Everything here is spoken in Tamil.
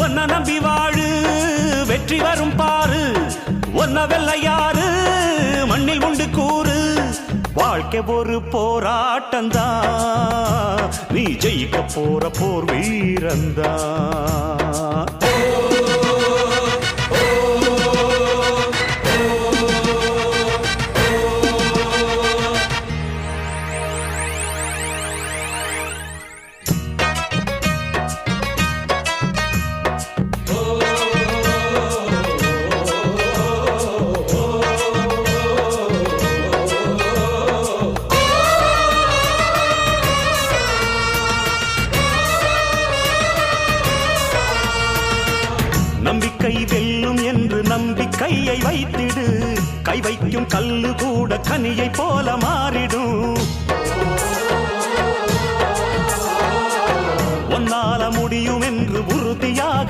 ஒன்ன நம்பி வாழு வெற்றி வரும் பாரு ஒன்ன வெள்ளையாறு மண்ணில் உண்டு கூறு வாழ்க்கை ஒரு போராட்டந்தா நீ ஜெயிக்க போற போர் வீரந்தா நம்பிக்கை வெல்லும் என்று நம்பிக்கையை வைத்திடு கை வைக்கும் கல்லு கூட கனியை போல மாறிடும் ஒன்னால முடியும் என்று உறுதியாக